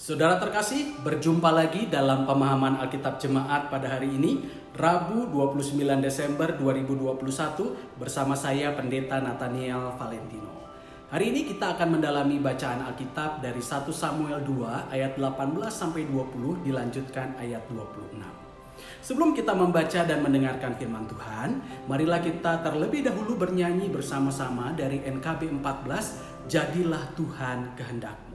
Saudara terkasih, berjumpa lagi dalam pemahaman Alkitab Jemaat pada hari ini, Rabu 29 Desember 2021 bersama saya Pendeta Nathaniel Valentino. Hari ini kita akan mendalami bacaan Alkitab dari 1 Samuel 2 ayat 18-20 dilanjutkan ayat 26. Sebelum kita membaca dan mendengarkan firman Tuhan, marilah kita terlebih dahulu bernyanyi bersama-sama dari NKB 14, Jadilah Tuhan Kehendak-Mu.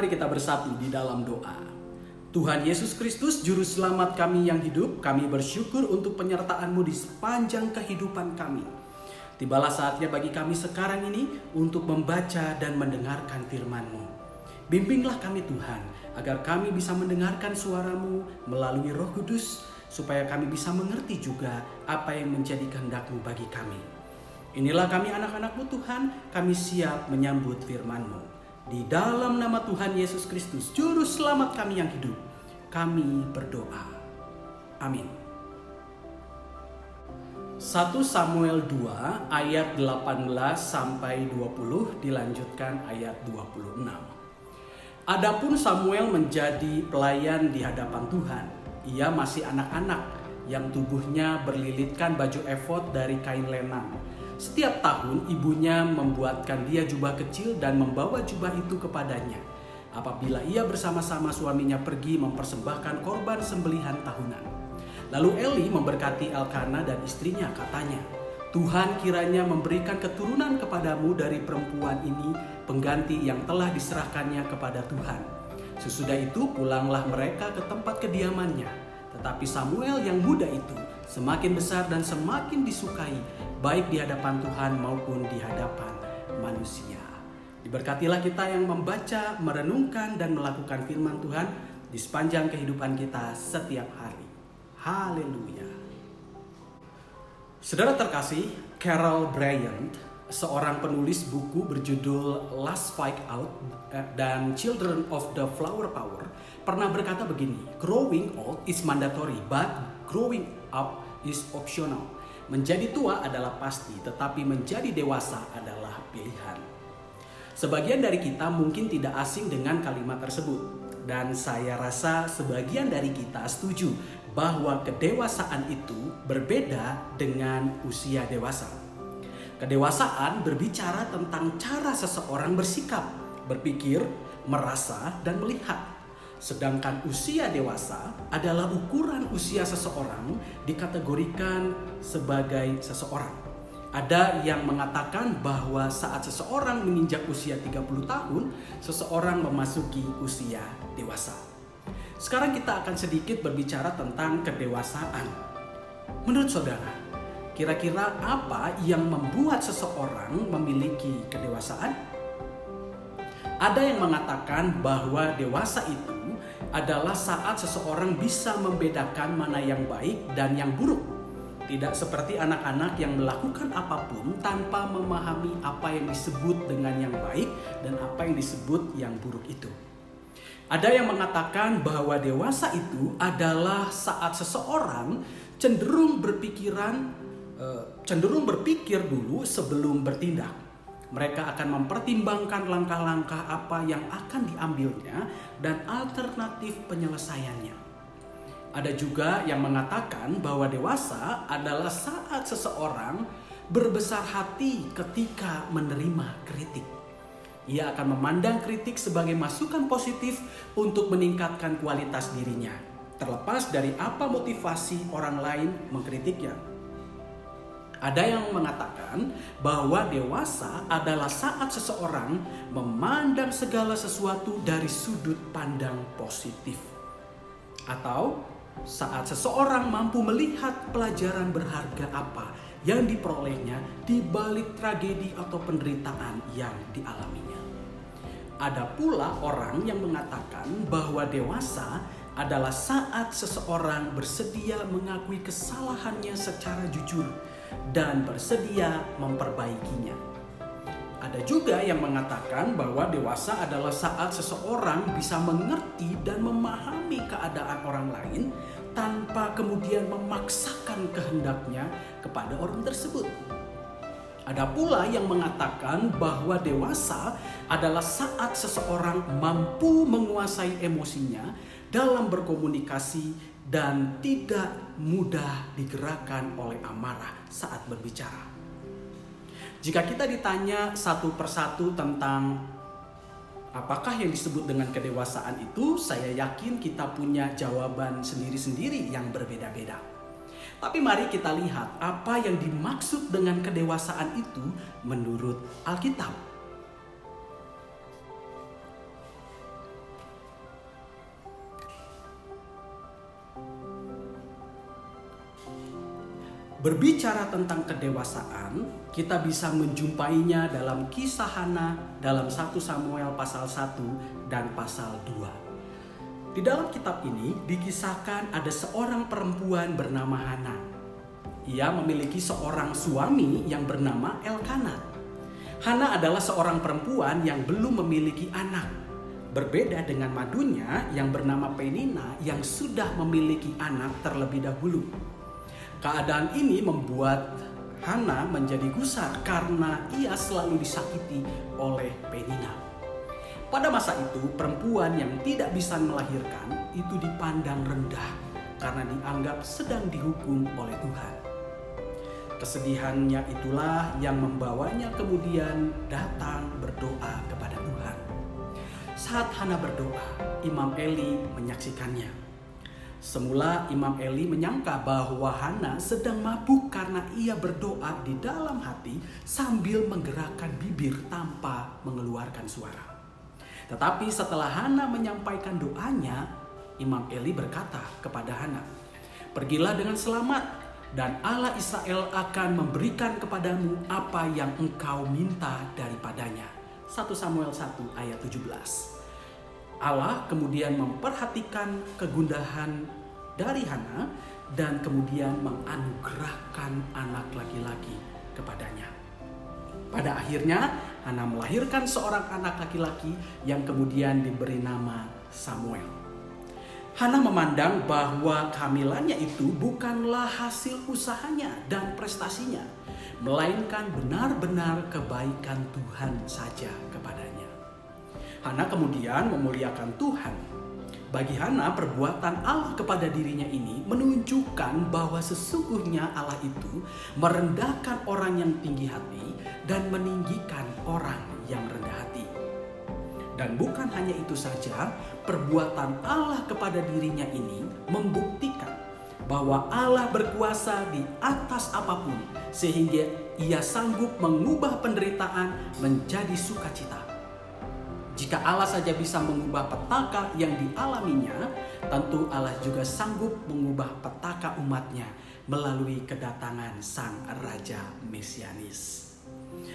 Mari kita bersatu di dalam doa. Tuhan Yesus Kristus, Juru Selamat kami yang hidup, kami bersyukur untuk penyertaan-Mu di sepanjang kehidupan kami. Tibalah saatnya bagi kami sekarang ini untuk membaca dan mendengarkan firman-Mu. Bimbinglah kami Tuhan, agar kami bisa mendengarkan suara-Mu melalui Roh Kudus, supaya kami bisa mengerti juga apa yang menjadi kehendak-Mu bagi kami. Inilah kami anak-anak-Mu Tuhan, kami siap menyambut firman-Mu. Di dalam nama Tuhan Yesus Kristus, Juru Selamat kami yang hidup, kami berdoa. Amin. 1 Samuel 2 ayat 18-20 dilanjutkan ayat 26. Adapun Samuel menjadi pelayan di hadapan Tuhan. Ia masih anak-anak yang tubuhnya berlilitkan baju efod dari kain lenan. Setiap tahun ibunya membuatkan dia jubah kecil dan membawa jubah itu kepadanya apabila ia bersama-sama suaminya pergi mempersembahkan korban sembelihan tahunan. Lalu Eli memberkati Elkana dan istrinya, katanya, Tuhan kiranya memberikan keturunan kepadamu dari perempuan ini pengganti yang telah diserahkannya kepada Tuhan. Sesudah itu pulanglah mereka ke tempat kediamannya. Tetapi Samuel yang muda itu semakin besar dan semakin disukai, baik di hadapan Tuhan maupun di hadapan manusia. Diberkatilah kita yang membaca, merenungkan, dan melakukan firman Tuhan di sepanjang kehidupan kita setiap hari. Haleluya. Saudara terkasih, Carol Bryant, seorang penulis buku berjudul Last Fight Out dan Children of the Flower Power, pernah berkata begini, growing old is mandatory, but growing up is optional. Menjadi tua adalah pasti, tetapi menjadi dewasa adalah pilihan. Sebagian dari kita mungkin tidak asing dengan kalimat tersebut. Dan saya rasa sebagian dari kita setuju bahwa kedewasaan itu berbeda dengan usia dewasa. Kedewasaan berbicara tentang cara seseorang bersikap, berpikir, merasa, dan melihat. Sedangkan usia dewasa adalah ukuran usia seseorang dikategorikan sebagai seseorang. Ada yang mengatakan bahwa saat seseorang menginjak usia 30 tahun, seseorang memasuki usia dewasa. Sekarang kita akan sedikit berbicara tentang kedewasaan. Menurut saudara, kira-kira apa yang membuat seseorang memiliki kedewasaan? Ada yang mengatakan bahwa dewasa itu adalah saat seseorang bisa membedakan mana yang baik dan yang buruk. Tidak seperti anak-anak yang melakukan apapun tanpa memahami apa yang disebut dengan yang baik dan apa yang disebut yang buruk itu. Ada yang mengatakan bahwa dewasa itu adalah saat seseorang cenderung berpikir dulu sebelum bertindak. Mereka akan mempertimbangkan langkah-langkah apa yang akan diambilnya dan alternatif penyelesaiannya. Ada juga yang mengatakan bahwa dewasa adalah saat seseorang berbesar hati ketika menerima kritik. Ia akan memandang kritik sebagai masukan positif untuk meningkatkan kualitas dirinya, terlepas dari apa motivasi orang lain mengkritiknya. Ada yang mengatakan bahwa dewasa adalah saat seseorang memandang segala sesuatu dari sudut pandang positif. Atau saat seseorang mampu melihat pelajaran berharga apa yang diperolehnya di balik tragedi atau penderitaan yang dialaminya. Ada pula orang yang mengatakan bahwa dewasa adalah saat seseorang bersedia mengakui kesalahannya secara jujur dan bersedia memperbaikinya. Ada juga yang mengatakan bahwa dewasa adalah saat seseorang bisa mengerti dan memahami keadaan orang lain tanpa kemudian memaksakan kehendaknya kepada orang tersebut. Ada pula yang mengatakan bahwa dewasa adalah saat seseorang mampu menguasai emosinya dalam berkomunikasi dan tidak mudah digerakkan oleh amarah saat berbicara. Jika kita ditanya satu persatu tentang apakah yang disebut dengan kedewasaan itu, saya yakin kita punya jawaban sendiri-sendiri yang berbeda-beda. Tapi mari kita lihat apa yang dimaksud dengan kedewasaan itu menurut Alkitab. Berbicara tentang kedewasaan, kita bisa menjumpainya dalam kisah Hana dalam 1 Samuel pasal 1 dan pasal 2. Di dalam kitab ini dikisahkan ada seorang perempuan bernama Hana. Ia memiliki seorang suami yang bernama Elkana. Hana adalah seorang perempuan yang belum memiliki anak. Berbeda dengan madunya yang bernama Penina yang sudah memiliki anak terlebih dahulu. Keadaan ini membuat Hana menjadi gusar karena ia selalu disakiti oleh Penina. Pada masa itu, perempuan yang tidak bisa melahirkan itu dipandang rendah karena dianggap sedang dihukum oleh Tuhan. Kesedihannya itulah yang membawanya kemudian datang berdoa kepada Tuhan. Saat Hana berdoa, Imam Eli menyaksikannya. Semula Imam Eli menyangka bahwa Hana sedang mabuk karena ia berdoa di dalam hati sambil menggerakkan bibir tanpa mengeluarkan suara. Tetapi setelah Hana menyampaikan doanya, Imam Eli berkata kepada Hana, "Pergilah dengan selamat dan Allah Israel akan memberikan kepadamu apa yang engkau minta daripadanya." 1 Samuel 1 ayat 17. Allah kemudian memperhatikan kegundahan dari Hana dan kemudian menganugerahkan anak laki-laki kepadanya. Pada akhirnya Hana melahirkan seorang anak laki-laki yang kemudian diberi nama Samuel. Hana memandang bahwa kehamilannya itu bukanlah hasil usahanya dan prestasinya, melainkan benar-benar kebaikan Tuhan saja kepadanya. Hana kemudian memuliakan Tuhan. Bagi Hana, perbuatan Allah kepada dirinya ini menunjukkan bahwa sesungguhnya Allah itu merendahkan orang yang tinggi hati dan meninggikan orang yang rendah hati. Dan bukan hanya itu saja, perbuatan Allah kepada dirinya ini membuktikan bahwa Allah berkuasa di atas apapun, sehingga Ia sanggup mengubah penderitaan menjadi sukacita. Jika Allah saja bisa mengubah petaka yang dialaminya, tentu Allah juga sanggup mengubah petaka umatnya melalui kedatangan Sang Raja Mesianis.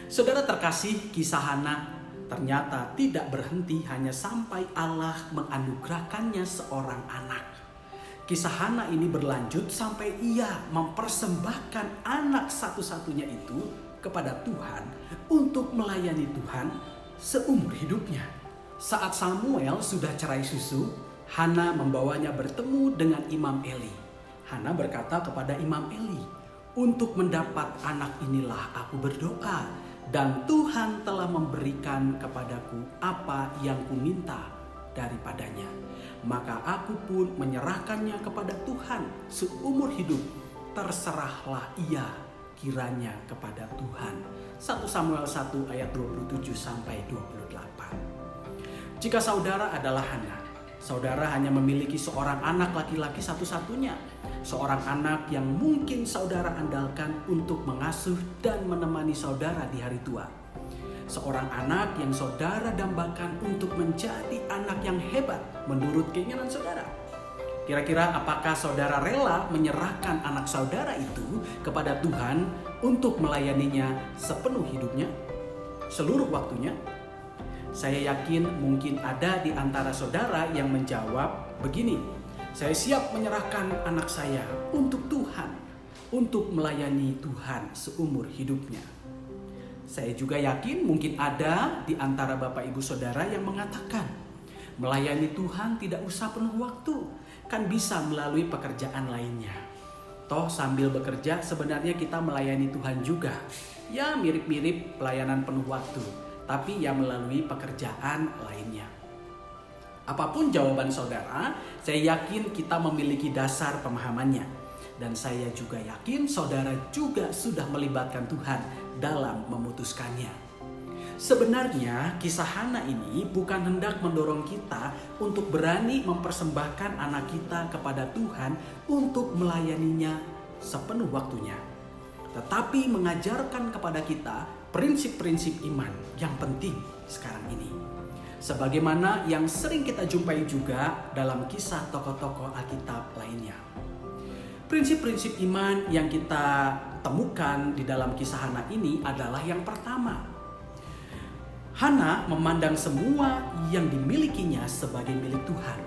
Saudara terkasih, kisah Hana ternyata tidak berhenti hanya sampai Allah menganugerahkannya seorang anak. Kisah Hana ini berlanjut sampai ia mempersembahkan anak satu-satunya itu kepada Tuhan untuk melayani Tuhan seumur hidupnya. Saat Samuel sudah cerai susu, Hana membawanya bertemu dengan Imam Eli. Hana berkata kepada Imam Eli, "Untuk mendapat anak inilah aku berdoa, dan Tuhan telah memberikan kepadaku apa yang kuminta daripadanya. Maka aku pun menyerahkannya kepada Tuhan seumur hidup. Terserahlah ia kiranya kepada Tuhan." 1 Samuel 1 ayat 27-28. Jika saudara adalah Hana, saudara hanya memiliki seorang anak laki-laki satu-satunya. Seorang anak yang mungkin saudara andalkan untuk mengasuh dan menemani saudara di hari tua. Seorang anak yang saudara dambakan untuk menjadi anak yang hebat menurut keinginan saudara. Kira-kira apakah saudara rela menyerahkan anak saudara itu kepada Tuhan untuk melayaninya sepenuh hidupnya, seluruh waktunya? Saya yakin mungkin ada di antara saudara yang menjawab begini, "Saya siap menyerahkan anak saya untuk Tuhan, untuk melayani Tuhan seumur hidupnya." Saya juga yakin mungkin ada di antara Bapak Ibu Saudara yang mengatakan, "Melayani Tuhan tidak usah penuh waktu, kan bisa melalui pekerjaan lainnya. Toh sambil bekerja sebenarnya kita melayani Tuhan juga. Ya mirip-mirip pelayanan penuh waktu, tapi ya melalui pekerjaan lainnya." Apapun jawaban saudara, saya yakin kita memiliki dasar pemahamannya. Dan saya juga yakin saudara juga sudah melibatkan Tuhan dalam memutuskannya. Sebenarnya kisah Hana ini bukan hendak mendorong kita untuk berani mempersembahkan anak kita kepada Tuhan untuk melayaninya sepenuh waktunya. Tetapi mengajarkan kepada kita prinsip-prinsip iman yang penting sekarang ini. Sebagaimana yang sering kita jumpai juga dalam kisah tokoh-tokoh Alkitab lainnya. Prinsip-prinsip iman yang kita temukan di dalam kisah Hana ini adalah yang pertama. Hana memandang semua yang dimilikinya sebagai milik Tuhan.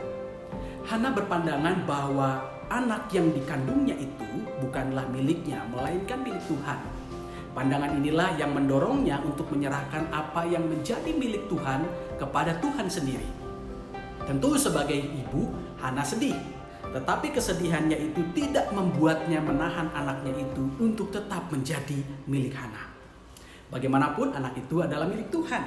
Hana berpandangan bahwa anak yang dikandungnya itu bukanlah miliknya, melainkan milik Tuhan. Pandangan inilah yang mendorongnya untuk menyerahkan apa yang menjadi milik Tuhan kepada Tuhan sendiri. Tentu sebagai ibu, Hana sedih. Tetapi kesedihannya itu tidak membuatnya menahan anaknya itu untuk tetap menjadi milik Hana. Bagaimanapun anak itu adalah milik Tuhan.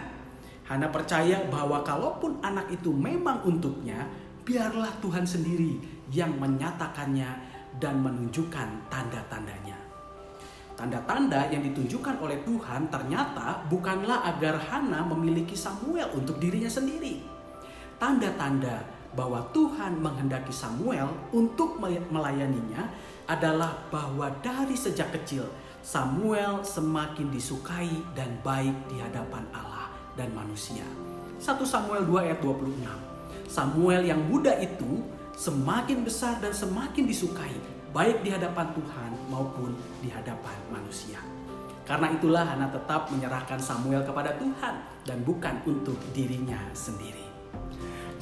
Hana percaya bahwa kalaupun anak itu memang untuknya, biarlah Tuhan sendiri yang menyatakannya dan menunjukkan tanda-tandanya. Tanda-tanda yang ditunjukkan oleh Tuhan ternyata bukanlah agar Hana memiliki Samuel untuk dirinya sendiri. Tanda-tanda bahwa Tuhan menghendaki Samuel untuk melayaninya adalah bahwa dari sejak kecil Samuel semakin disukai dan baik di hadapan Allah dan manusia. 1 Samuel 2 ayat 26. Samuel yang muda itu semakin besar dan semakin disukai baik di hadapan Tuhan maupun di hadapan manusia. Karena itulah Hana tetap menyerahkan Samuel kepada Tuhan dan bukan untuk dirinya sendiri.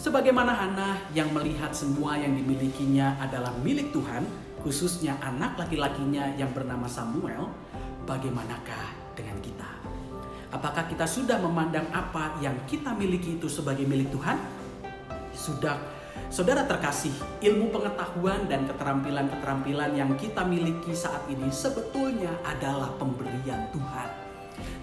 Sebagaimana Hana yang melihat semua yang dimilikinya adalah milik Tuhan, khususnya anak laki-lakinya yang bernama Samuel, bagaimanakah dengan kita? Apakah kita sudah memandang apa yang kita miliki itu sebagai milik Tuhan? Sudah, saudara terkasih, ilmu pengetahuan dan keterampilan-keterampilan yang kita miliki saat ini sebetulnya adalah pemberian Tuhan.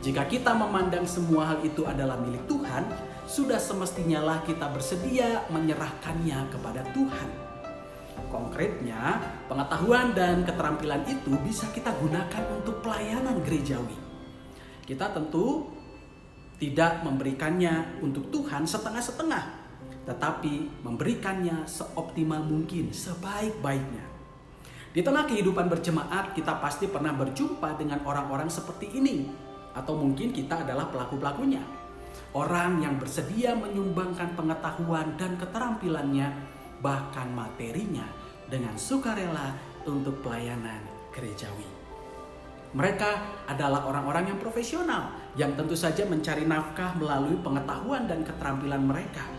Jika kita memandang semua hal itu adalah milik Tuhan, sudah semestinya lah kita bersedia menyerahkannya kepada Tuhan. Konkretnya, pengetahuan dan keterampilan itu bisa kita gunakan untuk pelayanan gerejawi. Kita tentu tidak memberikannya untuk Tuhan setengah-setengah, tetapi memberikannya seoptimal mungkin, sebaik-baiknya. Di tengah kehidupan berjemaat, kita pasti pernah berjumpa dengan orang-orang seperti ini. Atau mungkin kita adalah pelaku-pelakunya. Orang yang bersedia menyumbangkan pengetahuan dan keterampilannya, bahkan materinya, dengan sukarela untuk pelayanan gerejawi. Mereka adalah orang-orang yang profesional, yang tentu saja mencari nafkah melalui pengetahuan dan keterampilan mereka.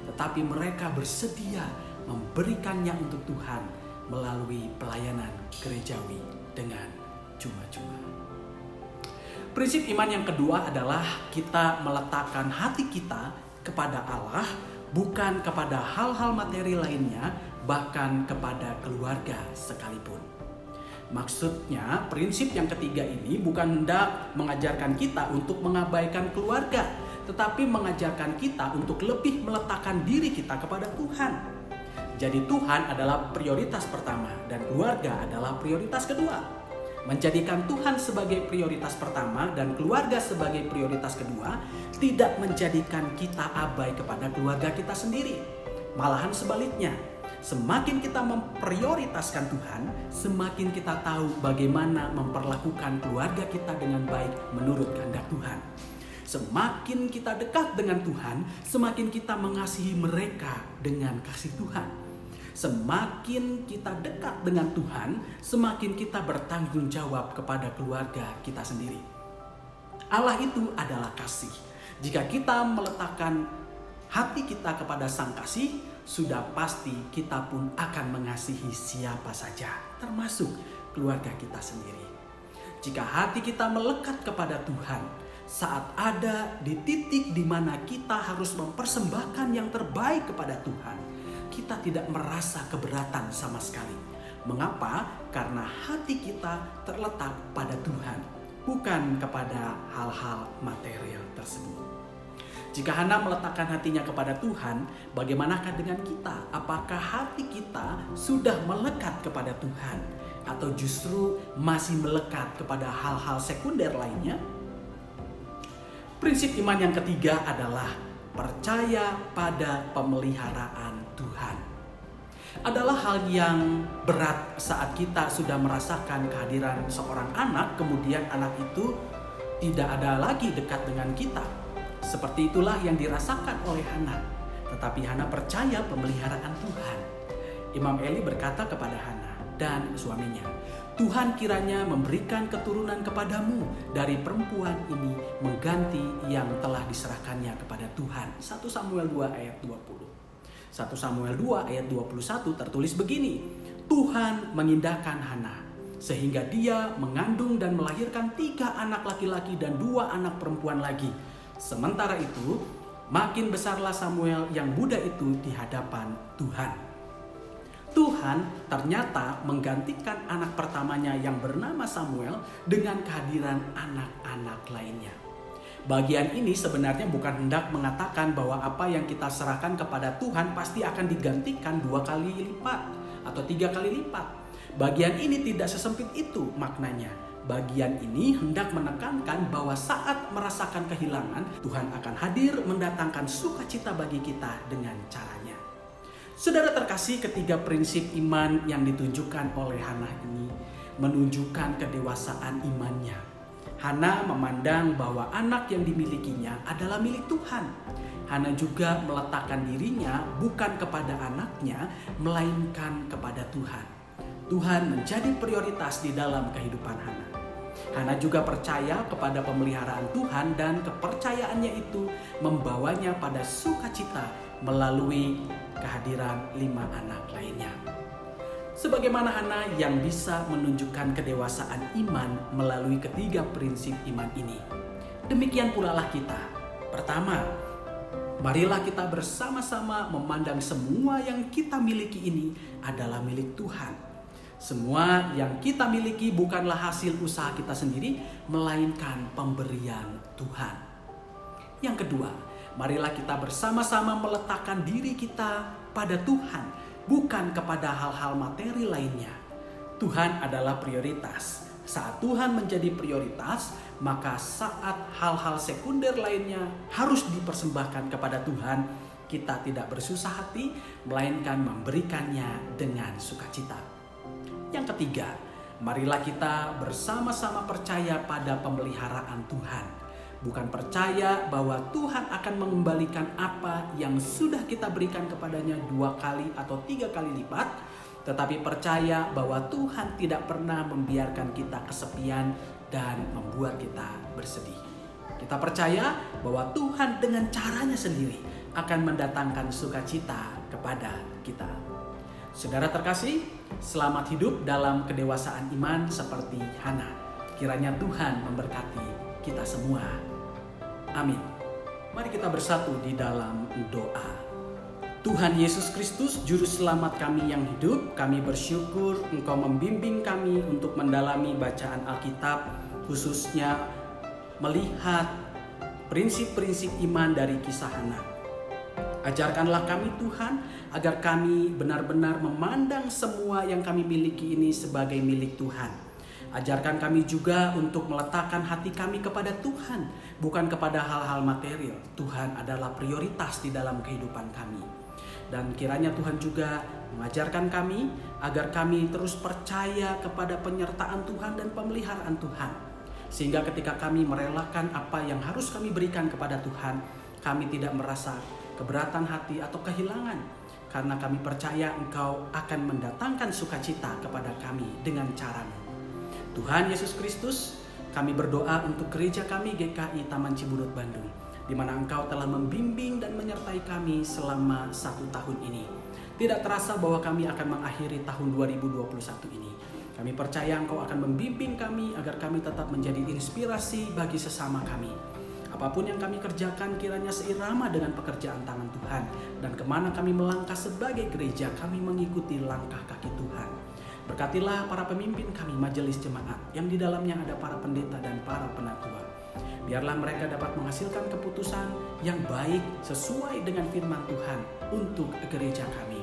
Tetapi mereka bersedia memberikannya untuk Tuhan melalui pelayanan gerejawi dengan cuma-cuma. Prinsip iman yang kedua adalah kita meletakkan hati kita kepada Allah, bukan kepada hal-hal materi lainnya, bahkan kepada keluarga sekalipun. Maksudnya, prinsip yang ketiga ini bukan hendak mengajarkan kita untuk mengabaikan keluarga, tetapi mengajarkan kita untuk lebih meletakkan diri kita kepada Tuhan. Jadi Tuhan adalah prioritas pertama dan keluarga adalah prioritas kedua. Menjadikan Tuhan sebagai prioritas pertama dan keluarga sebagai prioritas kedua tidak menjadikan kita abai kepada keluarga kita sendiri. Malahan sebaliknya, semakin kita memprioritaskan Tuhan, semakin kita tahu bagaimana memperlakukan keluarga kita dengan baik menurut kehendak Tuhan. Semakin kita dekat dengan Tuhan, semakin kita mengasihi mereka dengan kasih Tuhan. Semakin kita dekat dengan Tuhan, semakin kita bertanggung jawab kepada keluarga kita sendiri. Allah itu adalah kasih. Jika kita meletakkan hati kita kepada Sang Kasih, sudah pasti kita pun akan mengasihi siapa saja, termasuk keluarga kita sendiri. Jika hati kita melekat kepada Tuhan, saat ada di titik di mana kita harus mempersembahkan yang terbaik kepada Tuhan, kita tidak merasa keberatan sama sekali. Mengapa? Karena hati kita terletak pada Tuhan, bukan kepada hal-hal material tersebut. Jika Hana meletakkan hatinya kepada Tuhan, bagaimanakah dengan kita? Apakah hati kita sudah melekat kepada Tuhan? Atau justru masih melekat kepada hal-hal sekunder lainnya? Prinsip iman yang ketiga adalah percaya pada pemeliharaan Tuhan. Adalah hal yang berat saat kita sudah merasakan kehadiran seorang anak, kemudian anak itu tidak ada lagi dekat dengan kita. Seperti itulah yang dirasakan oleh Hana. Tetapi Hana percaya pemeliharaan Tuhan. Imam Eli berkata kepada Hana dan suaminya, Tuhan kiranya memberikan keturunan kepadamu dari perempuan ini mengganti yang telah diserahkannya kepada Tuhan. 1 Samuel 2 ayat 20. 1 Samuel 2 ayat 21 tertulis begini, Tuhan mengindahkan Hana sehingga dia mengandung dan melahirkan 3 anak laki-laki dan 2 anak perempuan lagi. Sementara itu makin besarlah Samuel yang muda itu di hadapan Tuhan. Tuhan ternyata menggantikan anak pertamanya yang bernama Samuel dengan kehadiran anak-anak lainnya. Bagian ini sebenarnya bukan hendak mengatakan bahwa apa yang kita serahkan kepada Tuhan pasti akan digantikan 2 kali lipat atau 3 kali lipat. Bagian ini tidak sesempit itu maknanya. Bagian ini hendak menekankan bahwa saat merasakan kehilangan, Tuhan akan hadir mendatangkan sukacita bagi kita dengan caranya. Saudara terkasih, ketiga prinsip iman yang ditunjukkan oleh Hana ini menunjukkan kedewasaan imannya. Hana memandang bahwa anak yang dimilikinya adalah milik Tuhan. Hana juga meletakkan dirinya bukan kepada anaknya, melainkan kepada Tuhan. Tuhan menjadi prioritas di dalam kehidupan Hana. Hana juga percaya kepada pemeliharaan Tuhan dan kepercayaannya itu membawanya pada sukacita melalui kehadiran 5 anak lainnya. Sebagaimana Hana yang bisa menunjukkan kedewasaan iman melalui ketiga prinsip iman ini, demikian pula lah kita. Pertama, marilah kita bersama-sama memandang semua yang kita miliki ini adalah milik Tuhan. Semua yang kita miliki bukanlah hasil usaha kita sendiri, melainkan pemberian Tuhan. Yang kedua, marilah kita bersama-sama meletakkan diri kita pada Tuhan, bukan kepada hal-hal materi lainnya. Tuhan adalah prioritas. Saat Tuhan menjadi prioritas, maka saat hal-hal sekunder lainnya harus dipersembahkan kepada Tuhan, kita tidak bersusah hati, melainkan memberikannya dengan sukacita. Yang ketiga, marilah kita bersama-sama percaya pada pemeliharaan Tuhan. Bukan percaya bahwa Tuhan akan mengembalikan apa yang sudah kita berikan kepadanya 2 kali atau 3 kali lipat, tetapi percaya bahwa Tuhan tidak pernah membiarkan kita kesepian dan membuat kita bersedih. Kita percaya bahwa Tuhan dengan caranya sendiri akan mendatangkan sukacita kepada kita. Saudara terkasih, selamat hidup dalam kedewasaan iman seperti Hana. Kiranya Tuhan memberkati kita semua. Amin. Mari kita bersatu di dalam doa. Tuhan Yesus Kristus, Juru Selamat kami yang hidup, kami bersyukur Engkau membimbing kami untuk mendalami bacaan Alkitab, khususnya melihat prinsip-prinsip iman dari kisah Hana. Ajarkanlah kami Tuhan, agar kami benar-benar memandang semua yang kami miliki ini sebagai milik Tuhan. Ajarkan kami juga untuk meletakkan hati kami kepada Tuhan, bukan kepada hal-hal material. Tuhan adalah prioritas di dalam kehidupan kami. Dan kiranya Tuhan juga mengajarkan kami agar kami terus percaya kepada penyertaan Tuhan dan pemeliharaan Tuhan. Sehingga ketika kami merelakan apa yang harus kami berikan kepada Tuhan, kami tidak merasa keberatan hati atau kehilangan. Karena kami percaya Engkau akan mendatangkan sukacita kepada kami dengan cara-Mu. Tuhan Yesus Kristus, kami berdoa untuk gereja kami GKI Taman Ciburut Bandung, di mana Engkau telah membimbing dan menyertai kami selama 1 tahun ini. Tidak terasa bahwa kami akan mengakhiri tahun 2021 ini. Kami percaya Engkau akan membimbing kami agar kami tetap menjadi inspirasi bagi sesama kami. Apapun yang kami kerjakan kiranya seirama dengan pekerjaan tangan Tuhan. Dan kemana kami melangkah sebagai gereja, kami mengikuti langkah kaki Tuhan. Berkatilah para pemimpin kami, majelis jemaat, yang di dalamnya ada para pendeta dan para penatua. Biarlah mereka dapat menghasilkan keputusan yang baik sesuai dengan firman Tuhan untuk gereja kami.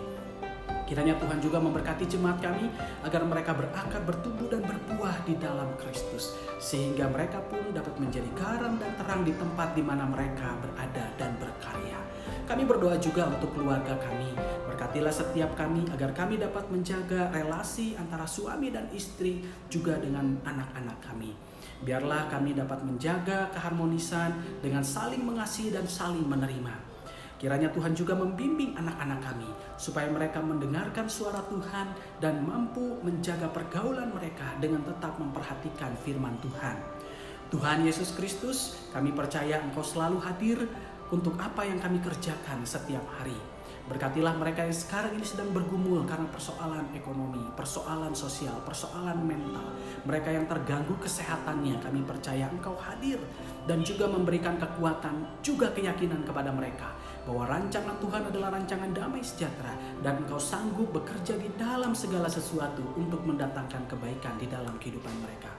Kiranya Tuhan juga memberkati jemaat kami agar mereka berakar, bertumbuh dan berbuah di dalam Kristus. Sehingga mereka pun dapat menjadi garam dan terang di tempat di mana mereka berada dan berkarya. Kami berdoa juga untuk keluarga kami. Berkatilah setiap kami agar kami dapat menjaga relasi antara suami dan istri juga dengan anak-anak kami. Biarlah kami dapat menjaga keharmonisan dengan saling mengasihi dan saling menerima. Kiranya Tuhan juga membimbing anak-anak kami supaya mereka mendengarkan suara Tuhan dan mampu menjaga pergaulan mereka dengan tetap memperhatikan firman Tuhan. Tuhan Yesus Kristus, kami percaya Engkau selalu hadir untuk apa yang kami kerjakan setiap hari. Berkatilah mereka yang sekarang ini sedang bergumul karena persoalan ekonomi, persoalan sosial, persoalan mental. Mereka yang terganggu kesehatannya, kami percaya Engkau hadir dan juga memberikan kekuatan, juga keyakinan kepada mereka bahwa rancangan Tuhan adalah rancangan damai sejahtera dan Engkau sanggup bekerja di dalam segala sesuatu untuk mendatangkan kebaikan di dalam kehidupan mereka.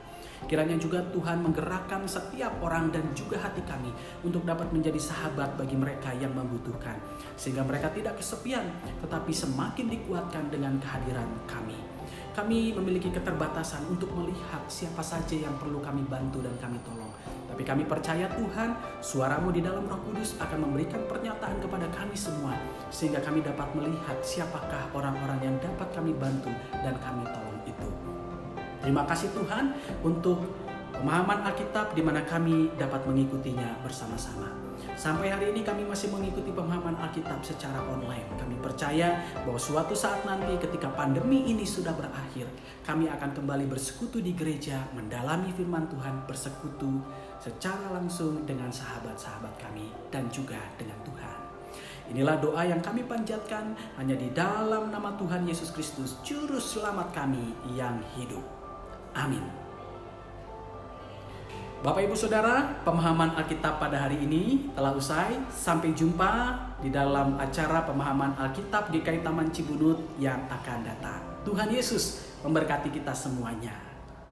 Kiranya juga Tuhan menggerakkan setiap orang dan juga hati kami untuk dapat menjadi sahabat bagi mereka yang membutuhkan. Sehingga mereka tidak kesepian tetapi semakin dikuatkan dengan kehadiran kami. Kami memiliki keterbatasan untuk melihat siapa saja yang perlu kami bantu dan kami tolong. Tapi kami percaya Tuhan, suara-Mu di dalam Roh Kudus akan memberikan pernyataan kepada kami semua. Sehingga kami dapat melihat siapakah orang-orang yang dapat kami bantu dan kami tolong itu. Terima kasih Tuhan untuk pemahaman Alkitab di mana kami dapat mengikutinya bersama-sama. Sampai hari ini kami masih mengikuti pemahaman Alkitab secara online. Kami percaya bahwa suatu saat nanti ketika pandemi ini sudah berakhir, kami akan kembali bersekutu di gereja, mendalami firman Tuhan, bersekutu secara langsung dengan sahabat-sahabat kami dan juga dengan Tuhan. Inilah doa yang kami panjatkan hanya di dalam nama Tuhan Yesus Kristus, Juru Selamat kami yang hidup. Amin. Bapak Ibu Saudara, pemahaman Alkitab pada hari ini telah usai. Sampai jumpa di dalam acara pemahaman Alkitab GKI Taman Ciburut yang akan datang. Tuhan Yesus memberkati kita semuanya.